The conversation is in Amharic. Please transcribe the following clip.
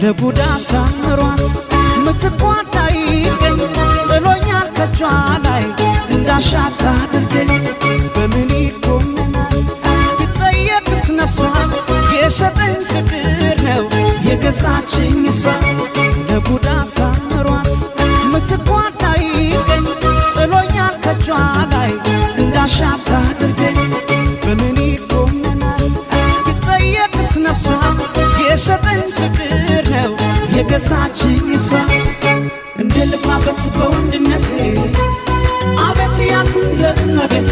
ለቡዳ ሳምሯት ምትቋዳ ይገኝ ጥሎኛል ከጇ ላይ እንዳሻት አድርገኝ በምን ይኮነናል ብጠየቅስ ነፍሷ የሸጠኝ ፍቅር ነው የገዛችኝ እሷ ለቡዳ ሳምሯት ምትቋዳ ይገኝ ጥሎኛል ከጇ ላይ እንዳሻት አድርገኝ በምን ይኮነናል ብጠየቅስ ነፍሷ የሸጠኝ ፍቅር ነው የገዛችኝ እሷ እንደልፋበት በወንድነቴ አቤት ያልኩ ለእመቤቴ